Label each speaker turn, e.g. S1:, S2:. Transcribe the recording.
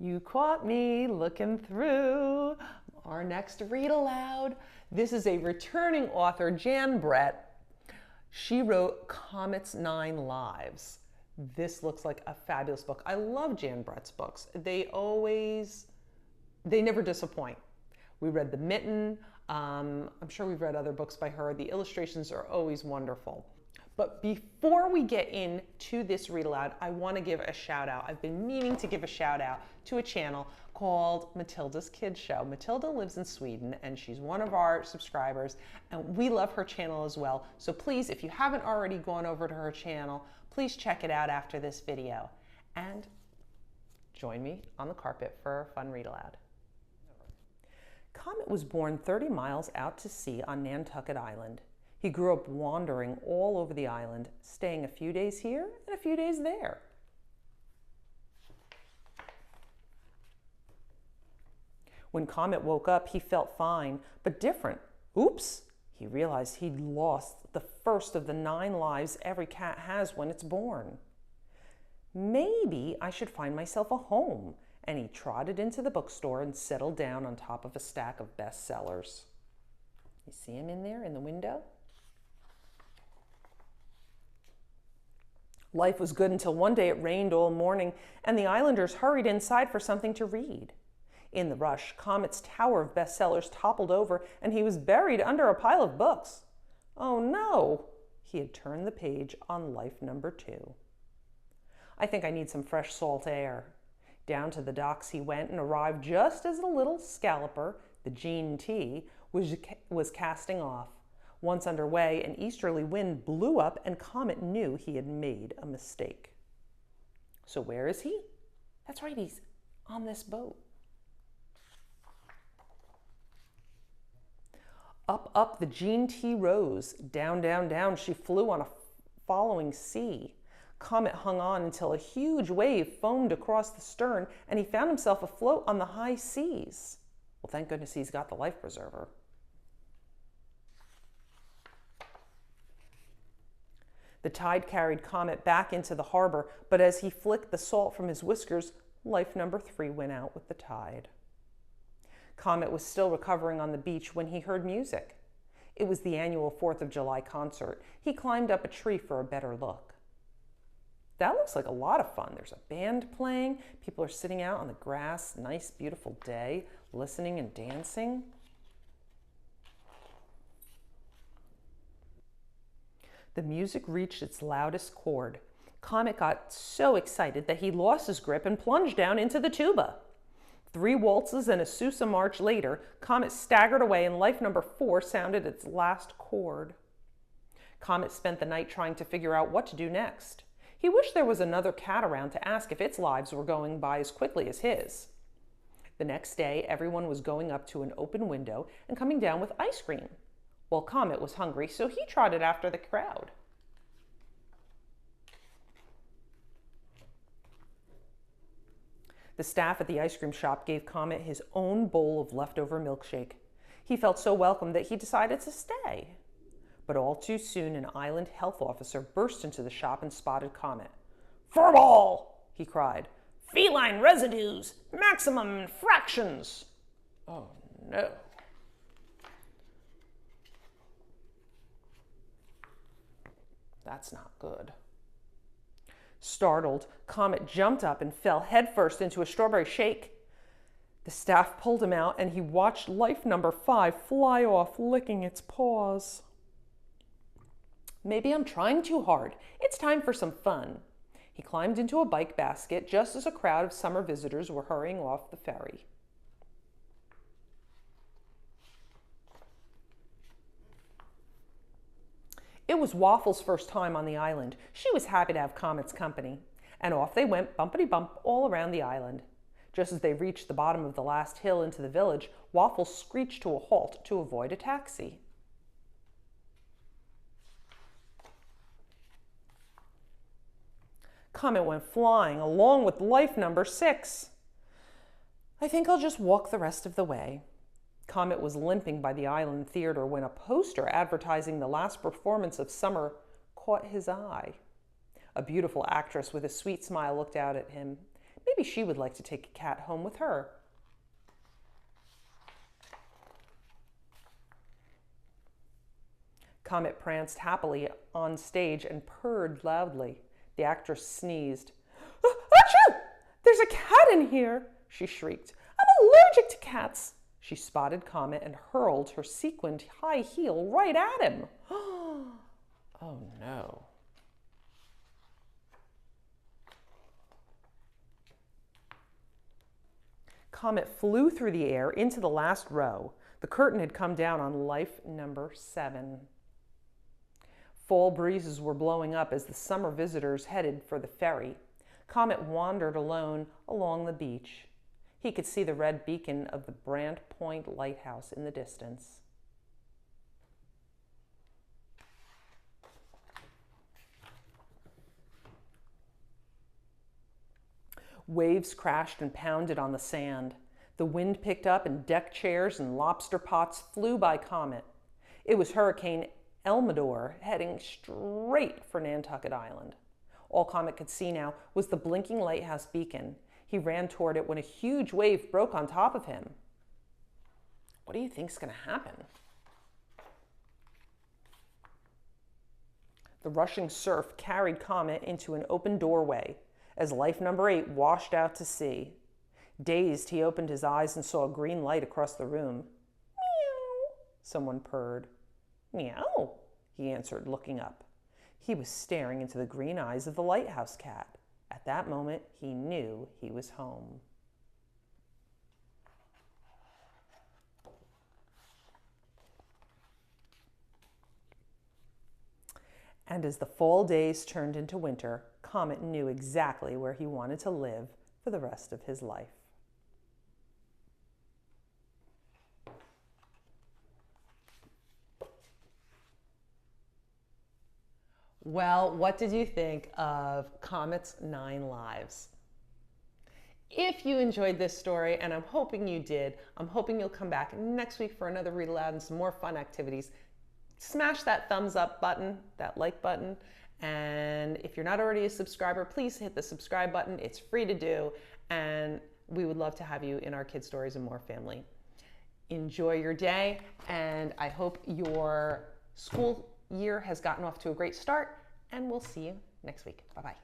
S1: You caught me looking through. Our next read aloud. This is a returning author, Janbrett. She wrote Comets 9 Lives. This looks like a fabulous book. I love Janbrett's books. They never disappoint. We read The Mitten. I'm sure we've read other books by her. The illustrations are always wonderful. But before we get into this read aloud, I want to give a shout out. I've been meaning to give a shout out to a channel called Matilda's Kids Show. Matilda lives in Sweden and she's one of our subscribers and we love her channel as well. So please, if you haven't already gone over to her channel, please check it out after this video and join me on the carpet for a fun read aloud. Comet was born 30 miles out to sea on Nantucket Island. He grew up wandering all over the island, staying a few days here and a few days there. When Comet woke up, he felt fine, but different. Oops! He realized he'd lost the first of the 9 lives every cat has when it's born. Maybe I should find myself a home, and he trotted into the bookstore and settled down on top of a stack of bestsellers. You see him in there in the window? Life was good until one day it rained all morning and the islanders hurried inside for something to read. In the rush, Comet's tower of bestsellers toppled over and he was buried under a pile of books. Oh no! He had turned the page on life number 2. I think I need some fresh salt air. Down to the docks he went and arrived just as the little scalloper, the Gene T, was casting off. Once underway, an easterly wind blew up and Comet knew he had made a mistake. So where is he? That's right, he's on this boat. Up, up the Gene T rose. Down, down, down she flew on a following sea. Comet hung on until a huge wave foamed across the stern and he found himself afloat on the high seas. Well, thank goodness he's got the life preserver. The tide carried Comet back into the harbor, but as he flicked the salt from his whiskers, life number 3 went out with the tide. Comet was still recovering on the beach when he heard music. It was the annual 4th of July concert. He climbed up a tree for a better look. That looks like a lot of fun. There's a band playing. People are sitting out on the grass. Nice, beautiful day, listening and dancing. The music reached its loudest chord. Comet got so excited that he lost his grip and plunged down into the tuba. 3 waltzes and a Sousa march later, Comet staggered away and life number 4 sounded its last chord. Comet spent the night trying to figure out what to do next. He wished there was another cat around to ask if its lives were going by as quickly as his. The next day, everyone was going up to an open window and coming down with ice cream. Well, Comet was hungry, so he trotted after the crowd. The staff at the ice cream shop gave Comet his own bowl of leftover milkshake. He felt so welcome that he decided to stay. But all too soon, an island health officer burst into the shop and spotted Comet. "Furball!" he cried. "Feline residues! Maximum infractions!" Oh no. That's not good. Startled, Comet jumped up and fell headfirst into a strawberry shake. The staff pulled him out and he watched life number 5 fly off, licking its paws. Maybe I'm trying too hard. It's time for some fun. He climbed into a bike basket just as a crowd of summer visitors were hurrying off the ferry. It was Waffle's first time on the island. She was happy to have Comet's company. And off they went bumpity-bump all around the island. Just as they reached the bottom of the last hill into the village, Waffle screeched to a halt to avoid a taxi. Comet went flying along with life number 6. I think I'll just walk the rest of the way. Comet was limping by the island theater when a poster advertising the last performance of Summer caught his eye. A beautiful actress with a sweet smile looked out at him. Maybe she would like to take a cat home with her. Comet pranced happily on stage and purred loudly. The actress sneezed. Achoo! There's a cat in here, she shrieked. I'm allergic to cats. She spotted Comet and hurled her sequined high heel right at him. Oh no. Comet flew through the air into the last row. The curtain had come down on life number 7. Fall breezes were blowing up as the summer visitors headed for the ferry. Comet wandered alone along the beach. He could see the red beacon of the Brant Point Lighthouse in the distance. Waves crashed and pounded on the sand. The wind picked up and deck chairs and lobster pots flew by Comet. It was Hurricane Elmador heading straight for Nantucket Island. All Comet could see now was the blinking lighthouse beacon. He ran toward it when a huge wave broke on top of him. What do you think's going to happen? The rushing surf carried Comet into an open doorway as life number 8 washed out to sea. Dazed, he opened his eyes and saw a green light across the room. Meow, someone purred. Meow, he answered, looking up. He was staring into the green eyes of the lighthouse cat. At that moment, he knew he was home. And as the fall days turned into winter, Comet knew exactly where he wanted to live for the rest of his life. Well, what did you think of Comets 9 Lives? If you enjoyed this story, and I'm hoping you did, I'm hoping you'll come back next week for another Read Aloud and some more fun activities. Smash that thumbs up button, that like button, and if you're not already a subscriber, please hit the subscribe button. It's free to do, and we would love to have you in our Kid Stories and More family. Enjoy your day, and I hope your school year has gotten off to a great start, and we'll see you next week. Bye-bye.